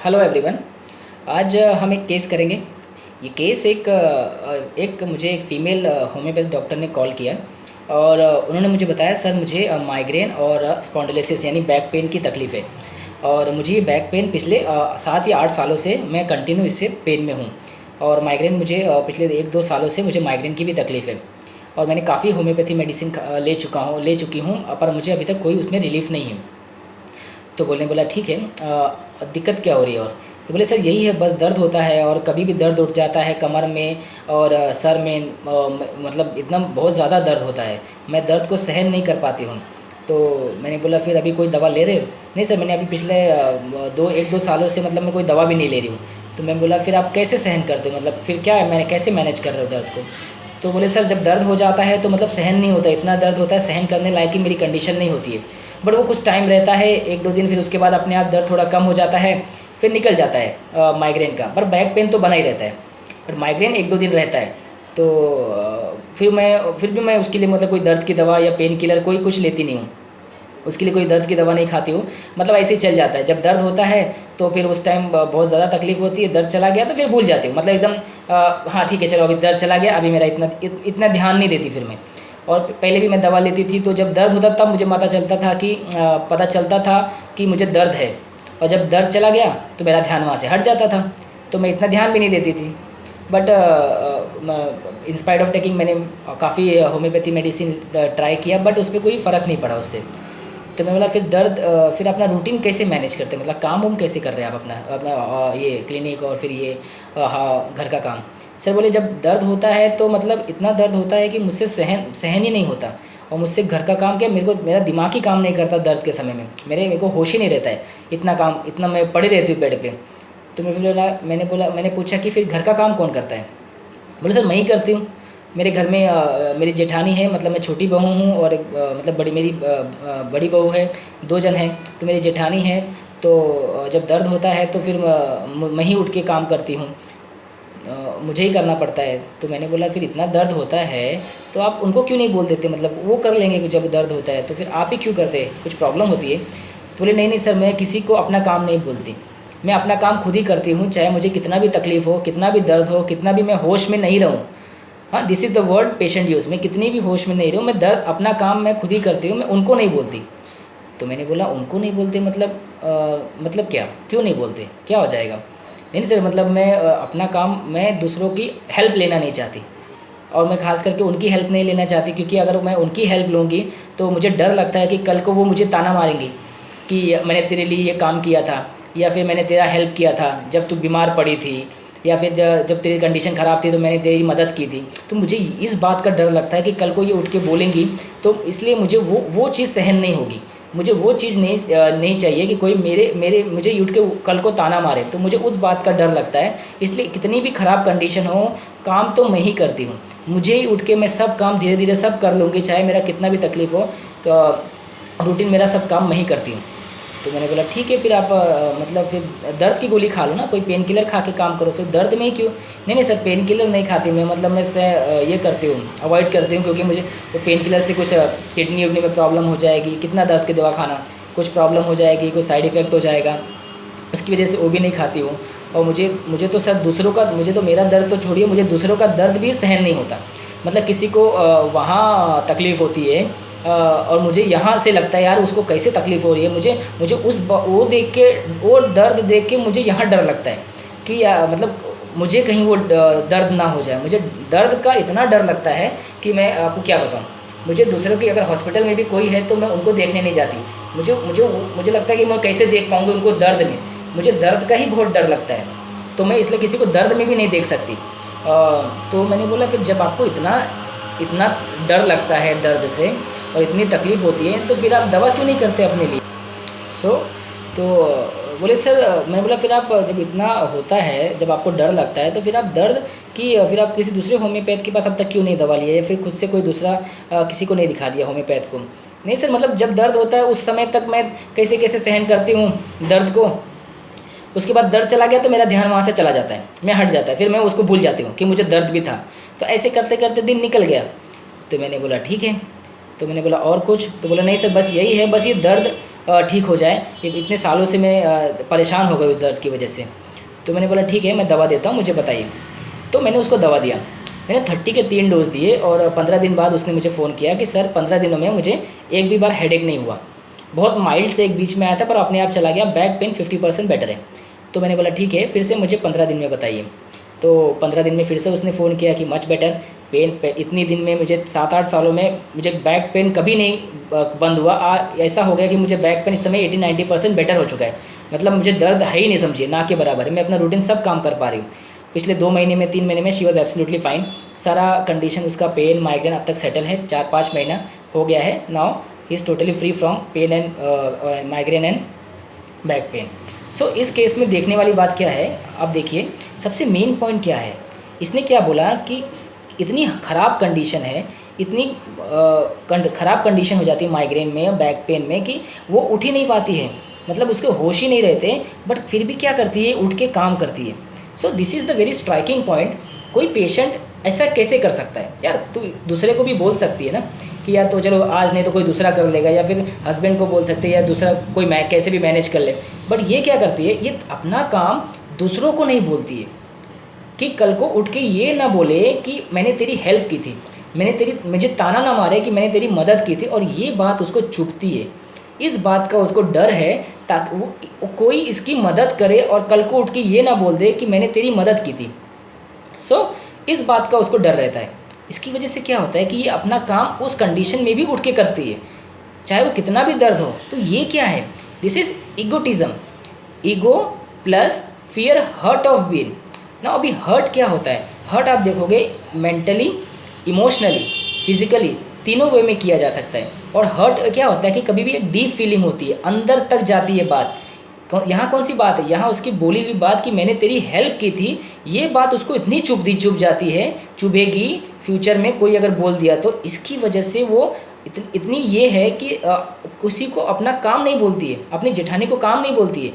Hello everyone. आज हम एक केस करेंगे। ये केस एक मुझे एक फ़ीमेल होम्योपैथ डॉक्टर ने कॉल किया और उन्होंने मुझे बताया, सर मुझे माइग्रेन और स्पॉन्डिलोसिस यानी बैक पेन की तकलीफ़ है और मुझे ये बैक पेन पिछले 7 या 8 सालों से मैं कंटिन्यू इससे पेन में हूँ और माइग्रेन मुझे पिछले 1-2 सालों से मुझे माइग्रेन की भी तकलीफ़ है और मैंने काफ़ी होम्योपैथी मेडिसिन ले चुकी हूँ, पर मुझे अभी तक कोई उसमें रिलीफ़ नहीं है। तो बोला ठीक है, दिक्कत क्या हो रही है? और तो बोले, सर यही है, बस दर्द होता है और कभी भी दर्द उठ जाता है कमर में और सर में, मतलब एकदम बहुत ज़्यादा दर्द होता है, मैं दर्द को सहन नहीं कर पाती हूँ। तो मैंने बोला, फिर अभी कोई दवा ले रहे हो? नहीं सर, मैंने अभी पिछले 1-2 सालों से मतलब मैं कोई दवा भी नहीं ले रही हूँ। तो मैं बोला, फिर आप कैसे सहन करते हो, मतलब फिर क्या है, मैंने कैसे मैनेज कर रहे हो दर्द को? तो बोले, सर जब दर्द हो जाता है तो मतलब सहन नहीं होता, इतना दर्द होता है सहन करने लायक ही मेरी कंडीशन नहीं होती है। बट वो कुछ टाइम रहता है, 1-2 दिन, फिर उसके बाद अपने आप दर्द थोड़ा कम हो जाता है, फिर निकल जाता है माइग्रेन का। पर बैक पेन तो बना ही रहता है, पर माइग्रेन 1-2 दिन रहता है। तो फिर भी मैं उसके लिए मतलब कोई दर्द की दवा या पेन किलर कोई कुछ लेती नहीं हूँ, उसके लिए कोई दर्द की दवा नहीं खाती हूँ। मतलब ऐसे ही चल जाता है, जब दर्द होता है तो फिर उस टाइम बहुत ज़्यादा तकलीफ़ होती है, दर्द चला गया तो फिर भूल जाती हूँ, मतलब एकदम हाँ ठीक है चलो अभी दर्द चला गया, अभी मेरा इतना ध्यान नहीं देती फिर मैं। और पहले भी मैं दवा लेती थी तो जब दर्द होता तब मुझे पता चलता था कि मुझे दर्द है, और जब दर्द चला गया तो मेरा ध्यान वहाँ से हट जाता था, तो मैं इतना ध्यान भी नहीं देती थी। बट इंस्पाइट ऑफ टेकिंग मैंने काफ़ी होम्योपैथी मेडिसिन ट्राई किया, बट उस पर कोई फ़र्क नहीं पड़ा उससे। तो मैं बोला, फिर अपना रूटीन कैसे मैनेज करते हैं, मतलब काम वाम कैसे कर रहे हैं आप अपना अपना ये क्लिनिक और फिर ये हाँ घर का काम? सर बोले, जब दर्द होता है तो मतलब इतना दर्द होता है कि मुझसे सहन ही नहीं होता, और मुझसे घर का काम क्या, मेरा दिमाग ही काम नहीं करता दर्द के समय में, मेरे को होश ही नहीं रहता है, इतना मैं पड़ी रहती हूँ बेड पे। तो मैंने पूछा कि फिर घर का काम कौन करता है? बोले, सर मैं ही करती हूँ। मेरे घर में मेरी जेठानी है, मतलब मैं छोटी बहू हूँ, और मतलब बड़ी बहू है, 2 जन हैं। तो मेरी जेठानी है, तो जब दर्द होता है तो फिर मैं ही उठ के काम करती हूँ, मुझे ही करना पड़ता है। तो मैंने बोला, फिर इतना दर्द होता है तो आप उनको क्यों नहीं बोल देते, मतलब वो कर लेंगे कि जब दर्द होता है, तो फिर आप ही क्यों करते, कुछ प्रॉब्लम होती है? तो बोले, नहीं नहीं सर, मैं किसी को अपना काम नहीं बोलती, मैं अपना काम खुद ही करती हूँ, चाहे मुझे कितना भी तकलीफ़ हो, कितना भी दर्द हो, कितना भी मैं होश में नहीं रहूँ। हाँ, this is the word patient use, मैं कितनी भी होश में नहीं रहूँ, मैं दर्द अपना काम मैं खुद ही करती हूँ, मैं उनको नहीं बोलती। तो मैंने बोला, उनको नहीं बोलते मतलब क्या, क्यों नहीं बोलते, क्या हो जाएगा? नहीं सर, मतलब मैं अपना काम, मैं दूसरों की हेल्प लेना नहीं चाहती, और मैं ख़ास करके उनकी हेल्प नहीं लेना चाहती, क्योंकि अगर मैं उनकी हेल्प लूँगी तो मुझे डर लगता है कि कल को वो मुझे ताना मारेंगी कि मैंने तेरे लिए ये काम किया था, या फिर मैंने तेरा हेल्प किया था जब तू बीमार पड़ी थी, या फिर जब तेरी कंडीशन ख़राब थी तो मैंने तेरी मदद की थी। तो मुझे इस बात का डर लगता है कि कल को ये उठ के बोलेंगी, तो इसलिए मुझे वो चीज़ सहन नहीं होगी, मुझे वो चीज़ नहीं चाहिए कि कोई मेरे मुझे उठ के कल को ताना मारे, तो मुझे उस बात का डर लगता है। इसलिए कितनी भी ख़राब कंडीशन हो, काम तो मैं ही करती हूँ, मुझे ही उठ के मैं सब काम धीरे धीरे सब कर लूँगी, चाहे मेरा कितना भी तकलीफ़ हो, रूटीन मेरा सब काम मैं ही करती हूँ। तो मैंने बोला, ठीक है, फिर आप मतलब फिर दर्द की गोली खा लो ना, कोई पेन किलर खा के काम करो, फिर दर्द में ही क्यों? नहीं नहीं सर, पेन किलर नहीं खाती मैं, मतलब मैं ये करती हूँ, अवॉइड करती हूँ, क्योंकि मुझे वो पेन किलर से कुछ किडनी उडनी में प्रॉब्लम हो जाएगी, कितना दर्द की दवा खाना, कुछ प्रॉब्लम हो जाएगी, कुछ साइड इफ़ेक्ट हो जाएगा, उसकी वजह से वो भी नहीं खाती हूँ। और मुझे तो सर मुझे तो मेरा दर्द तो छोड़िए, मुझे दूसरों का दर्द भी सहन नहीं होता। मतलब किसी को वहाँ तकलीफ़ होती है, और मुझे यहाँ से लगता है यार उसको कैसे तकलीफ़ हो रही है, मुझे वो दर्द देख के मुझे यहाँ डर लगता है कि मतलब मुझे कहीं वो दर्द ना हो जाए, मुझे दर्द का इतना डर लगता है कि मैं आपको क्या बताऊँ। मुझे दूसरों की, अगर हॉस्पिटल में भी कोई है तो मैं उनको देखने नहीं जाती, मुझे लगता है कि मैं कैसे देख पाऊँगी उनको दर्द में, मुझे दर्द का ही बहुत डर लगता है, तो मैं इसलिए किसी को दर्द में भी नहीं देख सकती। तो मैंने बोला, फिर जब आपको इतना डर लगता है दर्द से और इतनी तकलीफ़ होती है, तो फिर आप दवा क्यों नहीं करते अपने लिए? तो बोले, सर मैंने बोला, फिर आप जब इतना होता है, जब आपको डर लगता है, तो फिर आप किसी दूसरे होम्योपैथ के पास अब तक क्यों नहीं दवा लिया, या फिर खुद से कोई दूसरा किसी को नहीं दिखा दिया होम्योपैथ को? नहीं सर, मतलब जब दर्द होता है उस समय तक मैं कैसे कैसे सहन करती हूँ दर्द को, उसके बाद दर्द चला गया तो मेरा ध्यान वहाँ से चला जाता है, मैं हट जाता है, फिर मैं उसको भूल जाती हूँ कि मुझे दर्द भी था। तो ऐसे करते करते दिन निकल गया। तो मैंने बोला, ठीक है। तो मैंने बोला, और कुछ? तो बोला, नहीं सर, बस यही है, बस ये दर्द ठीक हो जाए, इतने सालों से मैं परेशान हो गई उस दर्द की वजह से। तो मैंने बोला ठीक है, मैं दवा देता हूँ, मुझे बताइए। तो मैंने उसको दवा दिया। मैंने 30 के 3 डोज़ दिए और 15 दिन बाद उसने मुझे फ़ोन किया कि सर 15 दिनों में मुझे एक भी बार हेडेक नहीं हुआ। बहुत माइल्ड से एक बीच में आया था पर अपने आप चला गया, बैक पेन 50% बेटर है। तो मैंने बोला ठीक है, फिर से मुझे 15 दिन में बताइए। तो 15 दिन में फिर से उसने फ़ोन किया कि मच बेटर पेन इतनी दिन में मुझे 7-8 सालों में मुझे बैक पेन कभी नहीं बंद हुआ। ऐसा हो गया कि मुझे बैक पेन इस समय 80-90% बेटर हो चुका है। मतलब मुझे दर्द है ही नहीं, समझिए ना के बराबर है। मैं अपना रूटीन सब काम कर पा रही हूँ। पिछले 2 महीने में 3 महीने में शी वॉज एब्सोल्युटली फाइन। सारा कंडीशन उसका पेन माइग्रेन अब तक सेटल है, 4-5 महीना हो गया है। Now he is totally free from pain and migraine and back pain. So इस केस में देखने वाली बात क्या है, आप देखिए सबसे मेन पॉइंट क्या है। इसने क्या बोला कि इतनी ख़राब कंडीशन है, इतनी ख़राब कंडीशन हो जाती है माइग्रेन में, बैक पेन में, कि वो उठ ही नहीं पाती है। मतलब उसके होश ही नहीं रहते, बट फिर भी क्या करती है, उठ के काम करती है। सो this is the very striking point. कोई पेशेंट ऐसा कैसे कर सकता है यार? तू दूसरे को भी बोल सकती है ना कि यार तो चलो आज नहीं तो कोई दूसरा कर लेगा, या फिर हस्बैंड को बोल सकते हैं या दूसरा कोई कैसे भी मैनेज कर ले। बट ये क्या करती है, ये अपना काम दूसरों को नहीं बोलती है कि कल को उठ के ये ना बोले कि मैंने तेरी हेल्प की थी, मुझे ताना ना मारे कि मैंने तेरी मदद की थी, और ये बात उसको चुभती है। इस बात का उसको डर है ताकि वो कोई इसकी मदद करे और कल को उठ के ये ना बोल दे कि मैंने तेरी मदद की थी। सो इस बात का उसको डर रहता है। इसकी वजह से क्या होता है कि ये अपना काम उस कंडीशन में भी उठ के करती है, चाहे वो कितना भी दर्द हो। तो ये क्या है, this is egotism. Ego plus fear hurt of being ना। अभी हर्ट क्या होता है, हर्ट आप देखोगे मेंटली, इमोशनली, फिजिकली, तीनों वे में किया जा सकता है। और हर्ट क्या होता है कि कभी भी एक डीप फीलिंग होती है, अंदर तक जाती है बात। यहाँ कौन सी बात है, यहाँ उसकी बोली हुई बात कि मैंने तेरी हेल्प की थी, ये बात उसको इतनी चुभ जाती है, चुभेगी फ्यूचर में कोई अगर बोल दिया तो। इसकी वजह से वो इतनी ये है कि किसी को अपना काम नहीं बोलती है, अपनी जेठानी को काम नहीं बोलती है।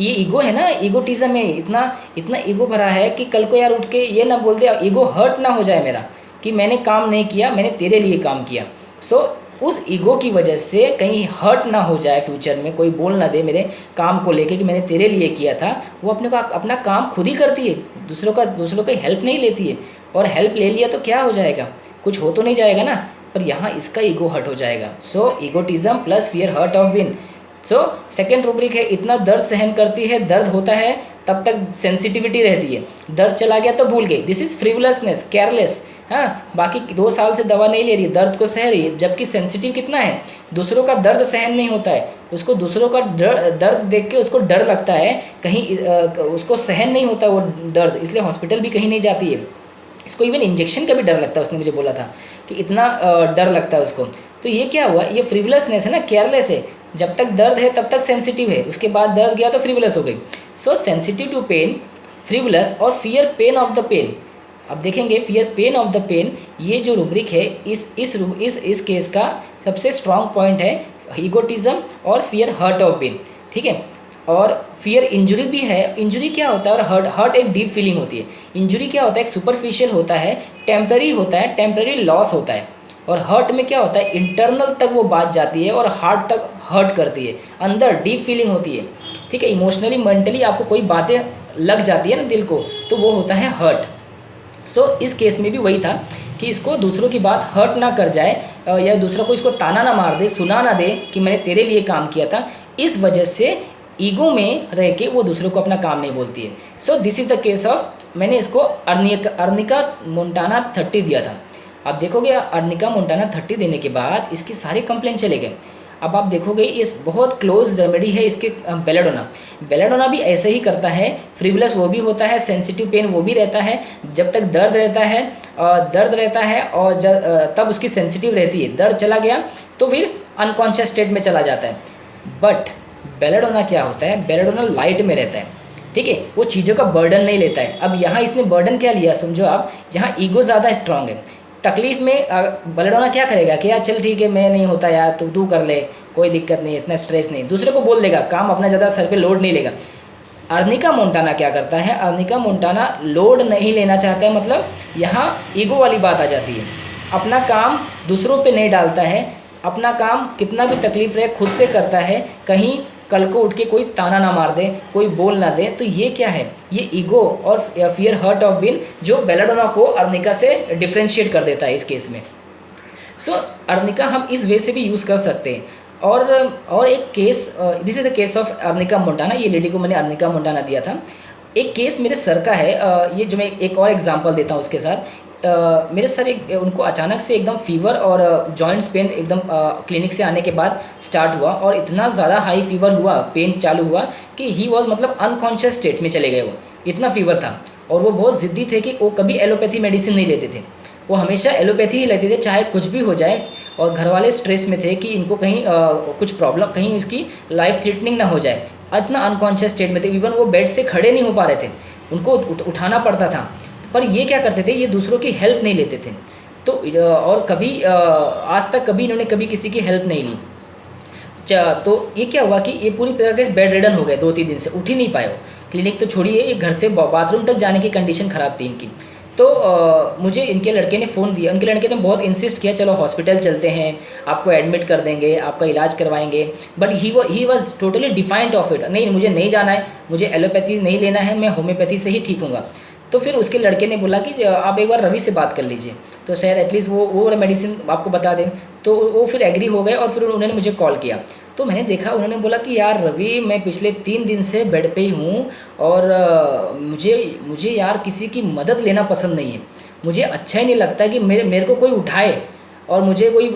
ये ईगो है ना, ईगोटिज़म है, इतना ईगो भरा है कि कल को यार उठ के ये ना बोल दे, ईगो हर्ट ना हो जाए मेरा कि मैंने काम नहीं किया, मैंने तेरे लिए काम किया। सो उस ईगो की वजह से कहीं हर्ट ना हो जाए फ्यूचर में, कोई बोल ना दे मेरे काम को लेके कि मैंने तेरे लिए किया था। वो अपना काम खुद ही करती है, दूसरों की हेल्प नहीं लेती है। और हेल्प ले लिया तो क्या हो जाएगा, कुछ हो तो नहीं जाएगा ना, पर यहाँ इसका ईगो हर्ट हो जाएगा। So egotism plus fear hurt of being. So second rubric है, इतना दर्द सहन करती है, दर्द होता है तब तक सेंसिटिविटी रहती है, दर्द चला गया तो भूल गई। This is frivolousness, careless. हाँ, बाकी 2 साल से दवा नहीं ले रही, दर्द को सह रही है, जबकि सेंसिटिव कितना है, दूसरों का दर्द सहन नहीं होता है उसको। दूसरों का दर्द देख के उसको डर लगता है, कहीं उसको सहन नहीं होता वो दर्द, इसलिए हॉस्पिटल भी कहीं नहीं जाती है। इसको इवन इंजेक्शन का भी डर लगता है, उसने मुझे बोला था कि इतना डर लगता है उसको। तो ये क्या हुआ, ये फ्रिवलसनेस है ना, केयरलेस है। जब तक दर्द है तब तक सेंसिटिव है, उसके बाद दर्द गया तो फ्रिवलस हो गई। So sensitive to pain, frivolous, और fear pain of the pain. अब देखेंगे fear pain of the pain, ये जो रूब्रिक है इस केस का सबसे स्ट्रॉन्ग पॉइंट है ईगोटिज्म और फियर हर्ट ऑफ पेन। ठीक है, और फियर इंजुरी भी है। इंजुरी क्या होता है, और हर्ट एक डीप फीलिंग होती है। इंजुरी क्या होता है, एक सुपरफिशियल होता है, टेम्पररी होता है, टेम्पररी लॉस होता है। और हर्ट में क्या होता है, इंटरनल तक वो बात जाती है और हार्ट तक हर्ट करती है, अंदर डीप फीलिंग होती है। ठीक है, इमोशनली मेंटली आपको कोई बातें लग जाती है ना दिल को, तो वो होता है हर्ट। सो इस केस में भी वही था कि इसको दूसरों की बात हर्ट ना कर जाए, या दूसरों को इसको ताना ना मार दे, सुना ना दे कि मैंने तेरे लिए काम किया था। इस वजह से ईगो में रह के वो दूसरों को अपना काम नहीं बोलती है। सो this is the case of, मैंने इसको अर्निका मोंटाना 30 दिया था। आप देखोगे अर्निका मोंटाना 30 देने के बाद इसकी सारे कंप्लेंट चले गए। अब आप देखोगे इस बहुत क्लोज रेमेडी है इसके बेलाडोना भी ऐसे ही करता है, फ्रिवलस वो भी होता है, सेंसिटिव पेन वो भी रहता है, जब तक दर्द रहता है और तब उसकी सेंसिटिव रहती है। दर्द चला गया तो फिर अनकॉन्शियस स्टेट में चला जाता है। बट बेलाडोना क्या होता है, बेलाडोना लाइट में रहता है। ठीक है, वो चीज़ों का बर्डन नहीं लेता है। अब यहाँ इसने बर्डन क्या लिया, समझो आप, यहाँ ईगो ज़्यादा स्ट्रांग है। तकलीफ में बेलाडोना क्या करेगा कि यार चल ठीक है, मैं नहीं होता यार, तो तू कर ले, कोई दिक्कत नहीं, इतना स्ट्रेस नहीं, दूसरे को बोल देगा, काम अपना ज़्यादा सर पे लोड नहीं लेगा। अर्निका मोंटाना क्या करता है, अर्निका मोंटाना लोड नहीं लेना चाहता है, मतलब यहाँ ईगो वाली बात आ जाती है, अपना काम दूसरों पे नहीं डालता है, अपना काम कितना भी तकलीफ रहे खुद से करता है, कहीं कल को उठ के कोई ताना ना मार दे, कोई बोल ना दे, तो ये क्या है, ये ईगो और फियर हर्ट ऑफ बीन जो बेलाडोना को अर्निका से डिफ्रेंशिएट कर देता है इस केस में। सो अर्निका हम इस वे से भी यूज़ कर सकते हैं। और एक case, this is the case of Arnica Montana, ये लेडी को मैंने अर्निका मोंटाना दिया था। एक केस मेरे सर का है, ये जो मैं एक और एग्जांपल देता हूँ उसके साथ। मेरे सर उनको अचानक से एकदम फीवर और जॉइंट्स पेन एकदम क्लिनिक से आने के बाद स्टार्ट हुआ, और इतना ज़्यादा हाई फीवर हुआ, पेन चालू हुआ कि ही वॉज मतलब अनकॉन्शियस स्टेट में चले गए, वो इतना फीवर था। और वो बहुत ज़िद्दी थे कि वो कभी एलोपैथी मेडिसिन नहीं लेते थे, वो हमेशा एलोपैथी ही लेते थे चाहे कुछ भी हो जाए। और घर वाले स्ट्रेस में थे कि इनको कहीं कुछ प्रॉब्लम, कहीं उसकी लाइफ थ्रेटनिंग ना हो जाए, इतना अनकॉन्शियस स्टेट में थे। इवन वो बेड से खड़े नहीं हो पा रहे थे, उनको उठाना पड़ता था। पर ये क्या करते थे, ये दूसरों की हेल्प नहीं लेते थे। तो और कभी आज तक कभी इन्होंने कभी किसी की हेल्प नहीं ली। तो ये क्या हुआ कि ये पूरी तरह से बेड रिडन हो गए, 2-3 दिन से उठ ही नहीं पाए वो। क्लिनिक तो छोड़िए, ये घर से बाथरूम तक जाने की कंडीशन ख़राब थी इनकी। तो मुझे इनके लड़के ने फ़ोन दिया, उनके लड़के ने बहुत इंसिस्ट किया, चलो हॉस्पिटल चलते हैं, आपको एडमिट कर देंगे, आपका इलाज करवाएंगे। But he was totally defined of it, नहीं मुझे नहीं जाना है, मुझे एलोपैथी नहीं लेना है, मैं होम्योपैथी से ही ठीक हूँगा। तो फिर उसके लड़के ने बोला कि आप एक बार रवि से बात कर लीजिए, तो शायद एटलीस्ट वो मेडिसिन आपको बता दें। तो वो फिर एग्री हो गए और फिर उन्होंने मुझे कॉल किया। तो मैंने देखा, उन्होंने बोला कि यार रवि, मैं पिछले 3 दिन से बेड पे ही हूँ, और मुझे यार किसी की मदद लेना पसंद नहीं है। मुझे अच्छा ही नहीं लगता कि मेरे को कोई उठाए और मुझे कोई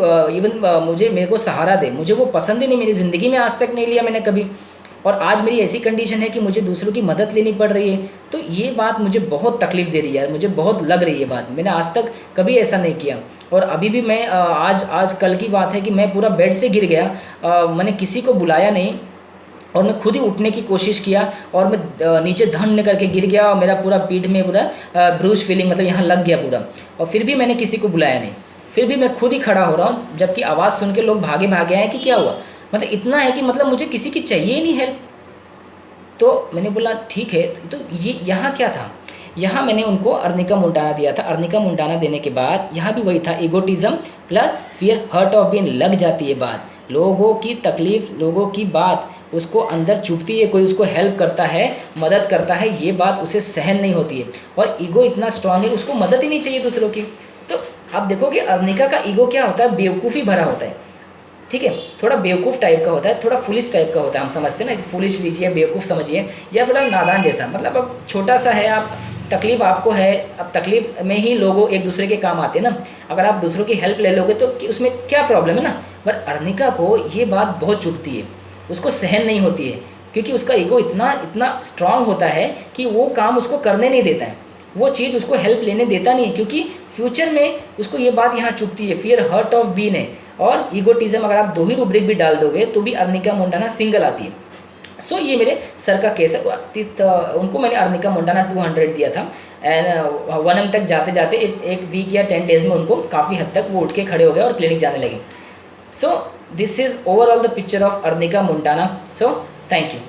मेरे को सहारा दे, मुझे वो पसंद ही नहीं, मेरी ज़िंदगी में आज तक नहीं लिया मैंने कभी। और आज मेरी ऐसी कंडीशन है कि मुझे दूसरों की मदद लेनी पड़ रही है। तो ये बात मुझे बहुत तकलीफ़ दे रही है, मुझे बहुत लग रही है बात, मैंने आज तक कभी ऐसा नहीं किया। और अभी भी मैं आज कल की बात है कि मैं पूरा बेड से गिर गया, मैंने किसी को बुलाया नहीं, और मैं खुद ही उठने की कोशिश किया, और मैं नीचे धन करके गिर गया, और मेरा पूरा पीठ में पूरा ब्रूज फीलिंग, मतलब यहाँ लग गया पूरा। और फिर भी मैंने किसी को बुलाया नहीं, फिर भी मैं खुद ही खड़ा हो रहा हूँ, जबकि आवाज़ सुन के लोग भागे भागे आए कि क्या हुआ। मतलब इतना है कि मतलब मुझे किसी की चाहिए ही नहीं हेल्प। तो मैंने बोला ठीक है। तो ये यहाँ क्या था, यहाँ मैंने उनको अर्निका मोंटाना दिया था। अर्निका मोंटाना देने के बाद यहाँ भी वही था, egotism plus fear hurt of been लग जाती है बात। लोगों की तकलीफ़, लोगों की बात उसको अंदर चुभती है, कोई उसको हेल्प करता है, मदद करता है, ये बात उसे सहन नहीं होती है। और ईगो इतना स्ट्रांग है, उसको मदद ही नहीं चाहिए दूसरों की। तो आप देखोगे अर्निका का ईगो क्या होता है, बेवकूफ़ी भरा होता है, ठीक है, थोड़ा बेवकूफ़ टाइप का होता है, थोड़ा फुलिश टाइप का होता है। हम समझते हैं ना कि फुलिश लीजिए, बेवकूफ़ समझिए, या थोड़ा नादान जैसा। मतलब अब छोटा सा है, आप तकलीफ़ आपको है, अब तकलीफ़ में ही लोगों एक दूसरे के काम आते हैं ना। अगर आप दूसरों की हेल्प ले लोगे तो उसमें क्या प्रॉब्लम है ना। पर अर्निका को ये बात बहुत चुभती है, उसको सहन नहीं होती है, क्योंकि उसका ईगो इतना स्ट्रांग होता है कि वो काम उसको करने नहीं देता है, वो चीज़ उसको हेल्प लेने देता नहीं है, क्योंकि फ्यूचर में उसको ये बात यहाँ चुभती है। फियर हर्ट ऑफ बीन है और ईगोटिज़म, अगर आप 2 ही रूब्रिक भी डाल दोगे तो भी अर्निका मोंटाना सिंगल आती है। सो ये मेरे सर का केस है। उनको मैंने अर्निका मोंटाना 200 दिया था, एंड 1M तक जाते जाते एक वीक या 10 डेज़ में उनको काफ़ी हद तक वो उठ के खड़े हो गए और क्लिनिक जाने लगे। So this is overall the picture of Arnica Montana. So thank you.